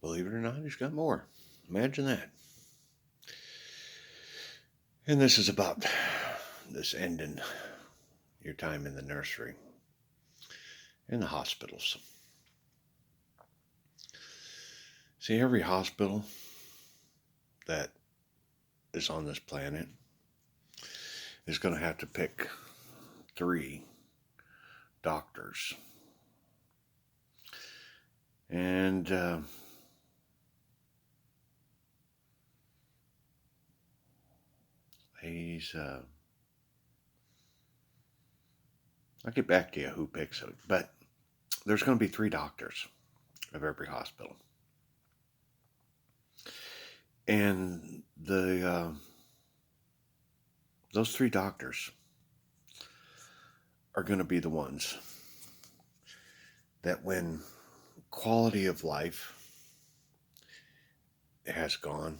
Believe it or not, he's got more. Imagine that. And this is about this ending your time in the nursery, in the hospitals. See, every hospital that is on this planet is going to have to pick 3 doctors. And I'll get back to you who picks it, but there's going to be 3 doctors of every hospital. And those 3 doctors are going to be the ones that when quality of life has gone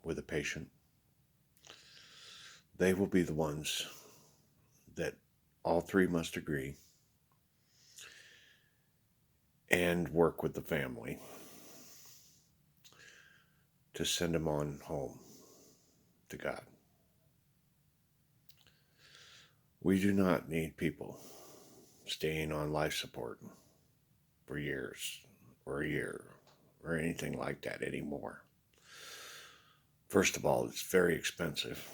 with a patient, they will be the ones that all 3 must agree and work with the family to send them on home to God. We do not need people staying on life support for years or a year or anything like that anymore. First of all, it's very expensive.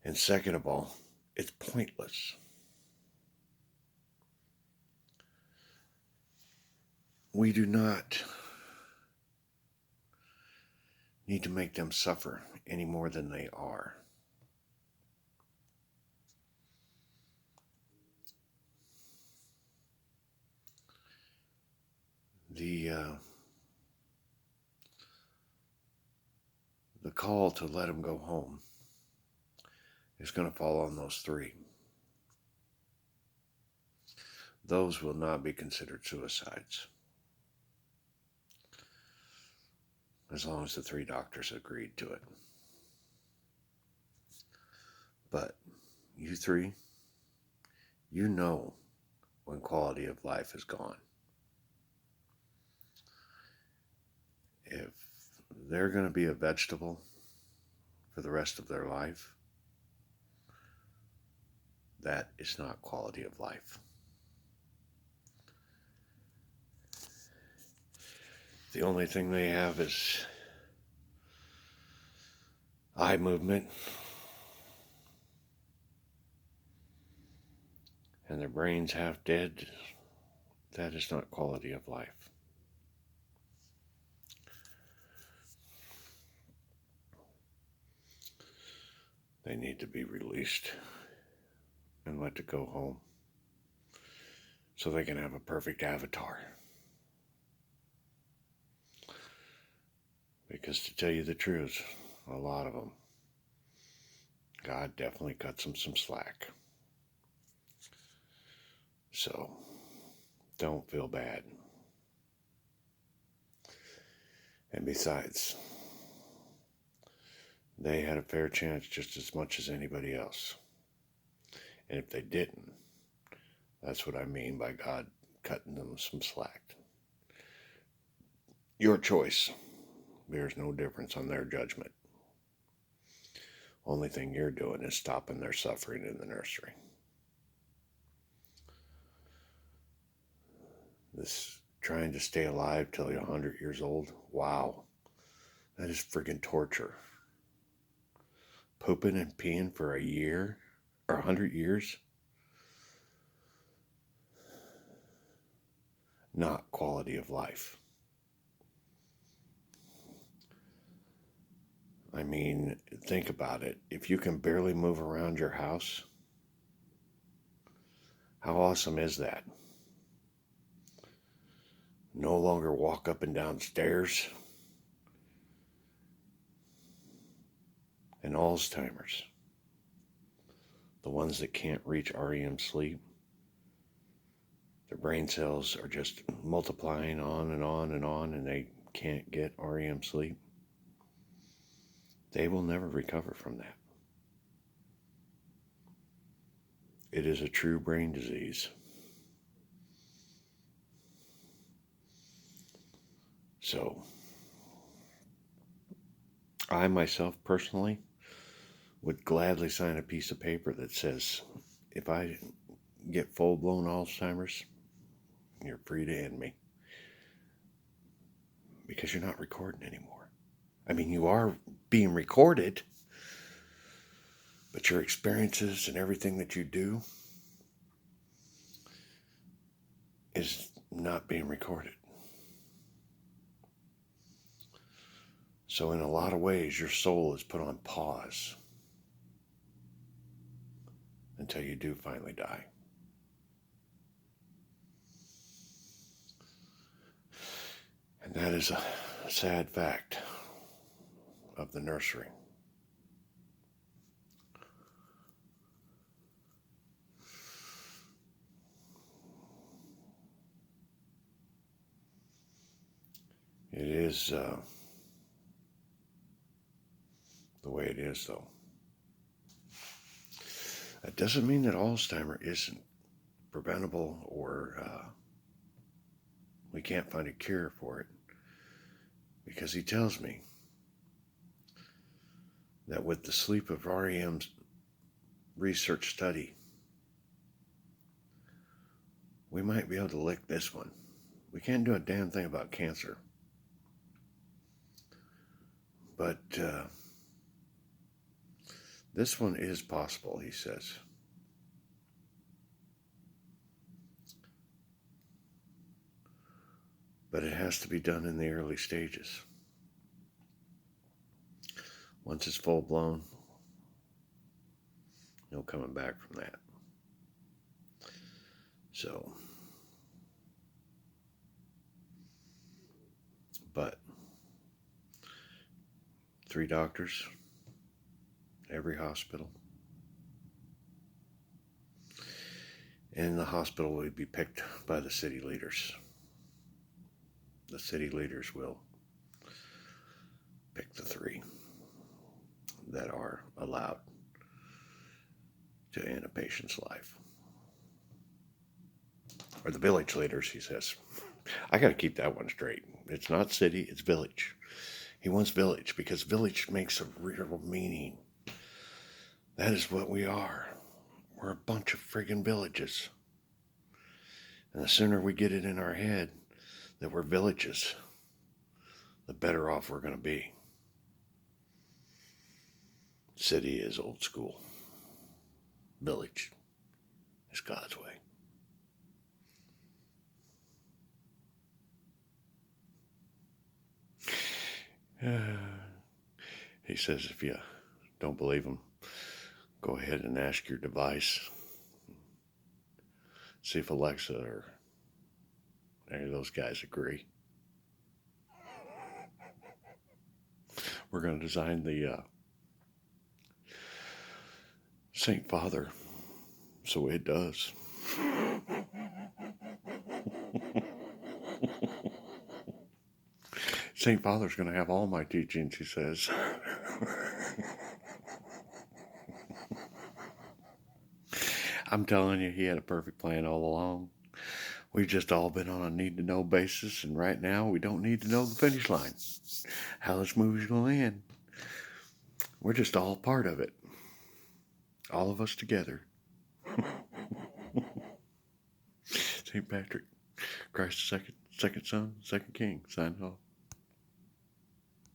And second of all, it's pointless. We do not need to make them suffer any more than they are. The call to let them go home is going to fall on those 3. Those will not be considered suicides as long as the 3 doctors agreed to it. But you 3, you know when quality of life is gone. If they're going to be a vegetable for the rest of their life, that is not quality of life. The only thing they have is eye movement, and their brain's half dead. That is not quality of life. They need to be released and let to go home so they can have a perfect avatar. Because to tell you the truth, a lot of them, God definitely cuts them some slack. So don't feel bad. And besides, they had a fair chance just as much as anybody else. And if they didn't, that's what I mean by God cutting them some slack. Your choice. There's no difference on their judgment. Only thing you're doing is stopping their suffering in the nursery. This trying to stay alive till you're 100 years old, wow, that is friggin' torture. Pooping and peeing for a year or 100 years? Not quality of life. I mean, think about it. If you can barely move around your house, how awesome is that? No longer walk up and down stairs. And Alzheimer's, the ones that can't reach REM sleep, their brain cells are just multiplying on and on and on, and they can't get REM sleep. They will never recover from that. It is a true brain disease. So, I myself personally would gladly sign a piece of paper that says, if I get full-blown Alzheimer's, you're free to end me. Because you're not recording anymore. I mean, you are being recorded, but your experiences and everything that you do is not being recorded. So in a lot of ways, your soul is put on pause until you do finally die. And that is a sad fact of the nursery. It is the way it is, though. That doesn't mean that Alzheimer's isn't preventable or we can't find a cure for it. Because he tells me that with the sleep of REM's research study, we might be able to lick this one. We can't do a damn thing about cancer. But this one is possible, he says. But it has to be done in the early stages. Once it's full blown, no coming back from that. So, but 3 doctors, every hospital. And the hospital will be picked by the city leaders. The city leaders will pick the 3 that are allowed to end a patient's life. Or the village leaders, he says. I got to keep that one straight. It's not city, it's village. He wants village because village makes a real meaning. That is what we are. We're a bunch of friggin' villages. And the sooner we get it in our head that we're villages, the better off we're going to be. City is old school. Village is God's way. He says if you don't believe him, go ahead and ask your device. See if Alexa or any of those guys agree. We're going to design the Saint Father so it does. Saint Father's going to have all my teachings, he says. I'm telling you, he had a perfect plan all along. We've just all been on a need-to-know basis, and right now we don't need to know the finish line. How this movie's going to end. We're just all part of it. All of us together. St. Patrick, Christ the second son, second king, signing off.